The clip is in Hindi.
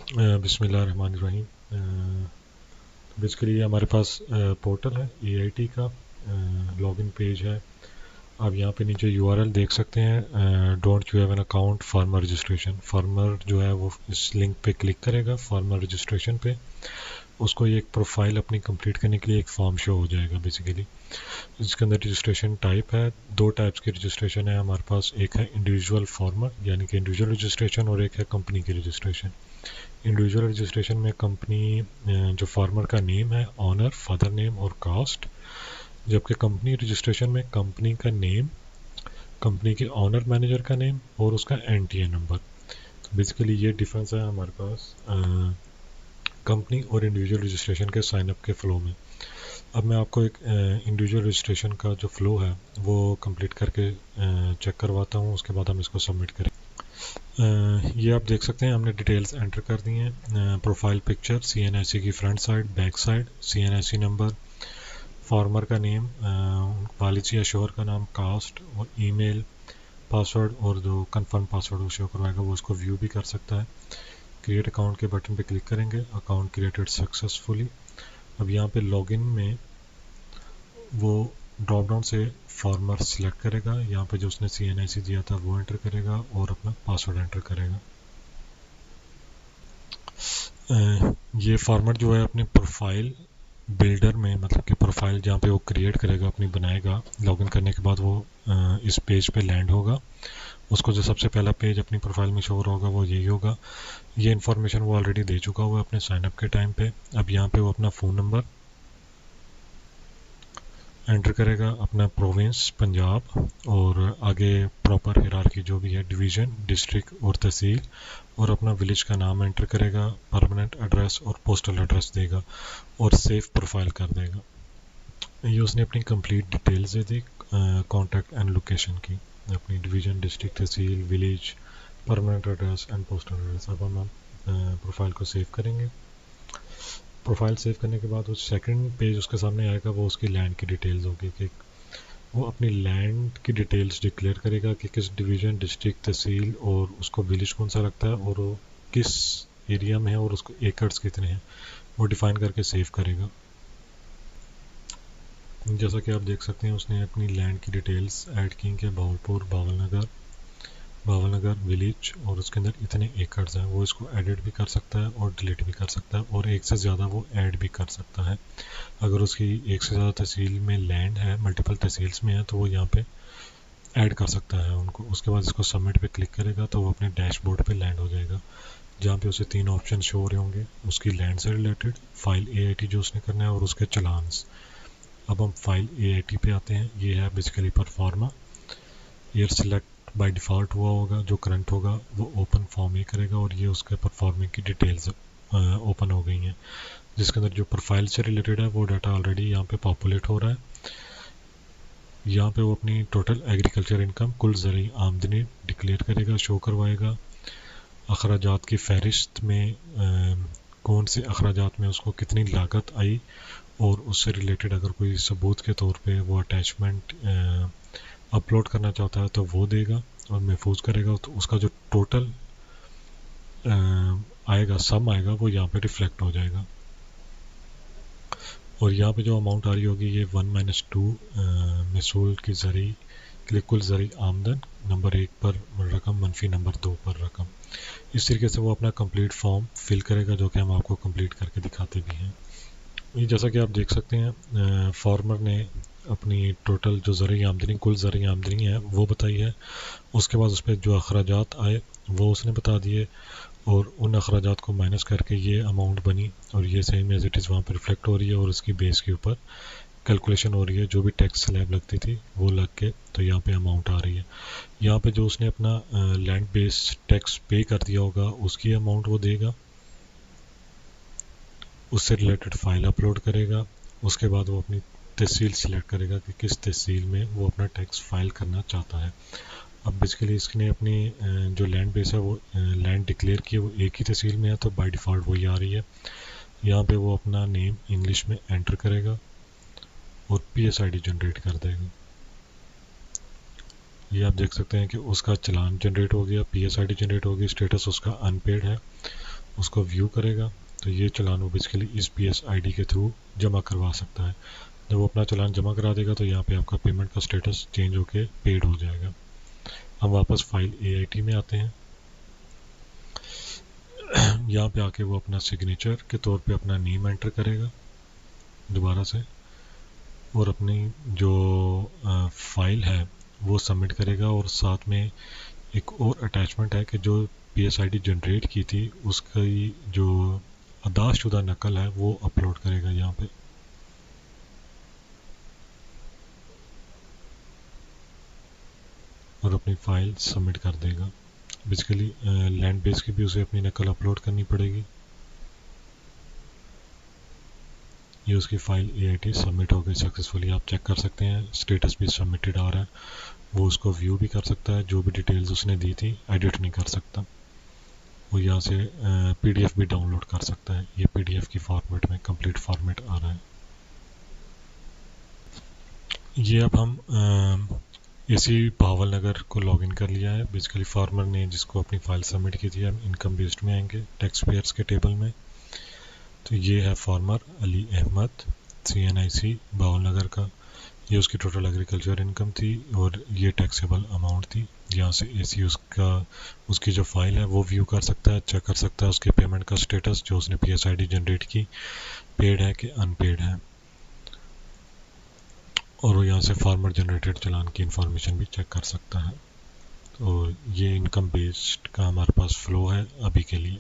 बिस्मिल्लाहिर्रहमानिर्रहीम। बेसिकली हमारे पास पोर्टल है एआईटी का, लॉगिन पेज है। आप यहाँ पे नीचे यूआरएल देख सकते हैं, don't you have an account farmer registration. Farmer जो है वो इस लिंक पे क्लिक करेगा फार्मर रजिस्ट्रेशन पे, उसको ये एक प्रोफाइल अपनी कंप्लीट करने के लिए एक फॉर्म शो हो जाएगा बेसिकली। इसके अंदर रजिस्ट्रेशन टाइप है, दो टाइप्स की रजिस्ट्रेशन है हमारे पास। एक है इंडिविजुअल फार्मर यानी कि इंडिविजुअल रजिस्ट्रेशन, और एक है कंपनी की रजिस्ट्रेशन। इंडिविजुअल रजिस्ट्रेशन में कंपनी जो फार्मर का नेम है, ऑनर, फादर नेम और कास्ट, जबकि कंपनी रजिस्ट्रेशन में कंपनी का नेम, कंपनी के ऑनर मैनेजर का नेम और उसका एनटीए नंबर। तो बेसिकली ये डिफरेंस है हमारे पास कंपनी और इंडिविजुअल रजिस्ट्रेशन के साइन अप के फ़्लो में। अब मैं आपको एक इंडिविजुअल रजिस्ट्रेशन का जो फ़्लो है वो कंप्लीट करके चेक करवाता हूँ, उसके बाद हम इसको सबमिट करें। ये आप देख सकते हैं हमने डिटेल्स एंटर कर दी हैं। प्रोफाइल पिक्चर, सीएनआईसी की front side, back side, CNIC number, farmer का नेम, वालिद या शोहर का नाम, कास्ट और ईमेल, पासवर्ड, और जो कंफर्म पासवर्ड वो शो करवाएगा वो उसको व्यू भी कर सकता है। क्रिएट अकाउंट के बटन पे क्लिक करेंगे, अकाउंट क्रिएटेड सक्सेसफुली। अब यहाँ पे लॉगिन में वो ड्रॉप डाउन से फार्मर सिलेक्ट करेगा, यहाँ पे जो उसने सीएनआईसी दिया था वो एंटर करेगा और अपना पासवर्ड एंटर करेगा। ये फार्मर जो है अपनी प्रोफाइल बिल्डर में, मतलब कि प्रोफाइल जहाँ पे वो क्रिएट करेगा अपनी बनाएगा, लॉगिन करने के बाद वो इस पेज पे लैंड होगा। उसको जो सबसे पहला पेज अपनी प्रोफाइल में शो हो रहा होगा वो यही होगा। ये इन्फॉर्मेशन वो ऑलरेडी दे चुका हुआ है अपने साइनअप के टाइम पे। अब यहाँ पे वो अपना फ़ोन नंबर एंटर करेगा, अपना प्रोविंस पंजाब, और आगे प्रॉपर हिरार्की जो भी है, डिवीज़न, डिस्ट्रिक्ट और तहसील, और अपना विलेज का नाम एंटर करेगा, परमानेंट एड्रेस और पोस्टल एड्रेस देगा और सेव प्रोफाइल कर देगा। ये उसने अपनी complete details they the contact and location की, अपनी division, district, tehsil, village, permanent address and postal address. अब हम प्रोफाइल को सेव करेंगे। प्रोफाइल सेव करने के बाद वो सेकंड पेज उसके सामने आएगा, वो उसकी लैंड की डिटेल्स होगी कि वो अपनी लैंड की डिटेल्स डिक्लेयर करेगा कि किस डिवीज़न, डिस्ट्रिक्ट, तहसील और उसको विलेज कौन सा लगता है और वो किस एरिया में है और उसको एकड़्स कितने हैं वो डिफाइन करके सेव करेगा। जैसा कि आप देख सकते हैं उसने अपनी लैंड की डिटेल्स ऐड की कि भावलपुर, भावलनगर विलेज, और उसके अंदर इतने एकड़्स हैं। वो इसको एडिट भी कर सकता है और डिलीट भी कर सकता है, और एक से ज़्यादा वो ऐड भी कर सकता है। अगर उसकी एक से ज़्यादा तहसील में लैंड है, मल्टीपल तहसील्स में है, तो वो यहाँ पे ऐड कर सकता है उनको। उसके बाद इसको सबमिट पे क्लिक करेगा तो वो अपने डैशबोर्ड पे लैंड हो जाएगा, जहाँ पे उसे तीन ऑप्शन शो हो रहे होंगे, उसकी लैंड से रिलेटेड, फाइल एआईटी जो उसने करना है, और उसके चलान्स। अब हम फाइल एआईटी पे आते हैं। ये है basically pro forma. Year select by default हुआ होगा, जो करंट होगा वो ओपन फॉर्म ही करेगा, और ये उसके परफॉर्मिंग की डिटेल्स ओपन हो गई हैं, जिसके अंदर जो प्रोफाइल से रिलेटेड है वो डाटा ऑलरेडी यहाँ पे पॉपुलेट हो रहा है। यहाँ पे वो अपनी टोटल एग्रीकल्चर इनकम, कुल ज़रूरी आमदनी डिक्लेयर करेगा, शो करवाएगा। अखराजात की फहरिस्त में कौन से अखराजात में उसको कितनी लागत आई, और उससे रिलेटेड अगर कोई सबूत के तौर पे वो अटैचमेंट अपलोड करना चाहता है तो वो देगा और महफूज करेगा। तो उसका जो टोटल आएगा, सम आएगा, वो यहाँ पे रिफ्लेक्ट हो जाएगा। और यहाँ पे जो अमाउंट आ रही होगी ये 1-2 महसूल की ज़री के लिए कुल ज़री आमदन, नंबर 1 पर रकम मनफी नंबर 2 पर रकम। इस तरीके से वो अपना कंप्लीट फॉर्म फिल करेगा, जो कि हम आपको कंप्लीट करके दिखाते भी हैं। ये जैसा कि आप देख सकते हैं फार्मर ने अपनी टोटल जो ज़रूरी आमदनी, कुल ज़रूरी आमदनी है वो बताई है। उसके बाद उस पर जो अखराजात आए वो उसने बता दिए, और उन अखराजात को माइनस करके ये अमाउंट बनी, और ये सेम एज इट इज़ वहाँ पर रिफ्लेक्ट हो रही है, और उसकी बेस के ऊपर कैलकुलेशन हो रही है। जो भी टैक्स स्लैब लगती थी वो लग के तो यहाँ पे अमाउंट आ रही है। यहाँ पे जो उसने अपना लैंड बेस्ड टैक्स पे कर दिया होगा उसकी अमाउंट वो देगा, उससे रिलेटेड फाइल अपलोड करेगा। उसके बाद वो अपनी तहसील सिलेक्ट करेगा कि किस तहसील में वो अपना टैक्स फाइल करना चाहता है। अब बेसिकली इसने अपनी जो लैंड बेस है वो लैंड डिक्लेयर की है, वो एक ही तहसील में है, तो बाय डिफ़ॉल्ट वही आ रही है। यहाँ पे वो अपना नेम इंग्लिश में एंटर करेगा और पीएसआईडी जनरेट कर देगा। ये आप देख सकते हैं कि उसका चलान जनरेट हो गया, पीएसआईडी जनरेट हो गई, स्टेटस उसका अनपेड है, उसको व्यू करेगा तो ये चालान वो बेसिकली इस PSID के थ्रू जमा करवा सकता है। जब वो अपना चालान जमा करा देगा तो यहाँ पे आपका पेमेंट का स्टेटस चेंज होके पेड हो जाएगा। हम वापस फाइल AIT में आते हैं। यहाँ पे आके वो अपना सिग्नेचर के तौर पे अपना नेम एंटर करेगा दोबारा से, और अपनी जो फाइल है वो सबमिट करेगा, और साथ में एक और अटैचमेंट है कि जो PSID जनरेट की थी उसकी जो अदाशुदा नकल है वो अपलोड करेगा यहाँ पे। और अपनी फाइल सबमिट कर देगा। बेसिकली लैंड बेस की भी उसे अपनी नकल अपलोड करनी पड़ेगी। ये उसकी फाइल AIT सबमिट हो गई सक्सेसफुली। आप चेक कर सकते हैं स्टेटस भी सबमिटेड आ रहा है। वो उसको व्यू भी कर सकता है, जो भी डिटेल्स उसने दी थी एडिट नहीं कर सकता। वो यहाँ से PDF भी डाउनलोड कर सकता है। ये PDF की फॉर्मेट में कंप्लीट फॉर्मेट आ रहा है। ये अब हम AC भावल नगर को लॉगिन कर लिया है। बेसिकली फार्मर ने जिसको अपनी फाइल सबमिट की थी, हम इनकम बेस्ड में आएंगे टैक्स पेयर्स के टेबल में। तो ये है फार्मर अली अहमद CNIC भावल नगर का। ये उसकी टोटल एग्रीकल्चर इनकम थी और ये टैक्सेबल अमाउंट थी। यहाँ से AC उसकी जो फाइल है वो व्यू कर सकता है, चेक कर सकता है उसके पेमेंट का स्टेटस जो उसने PSID जनरेट की, पेड है कि अनपेड है। और वो यहाँ से फार्मर जनरेटेड चालान की इंफॉर्मेशन भी चेक कर सकता है। तो ये इनकम बेस्ड का हमारे पास फ्लो है अभी के लिए।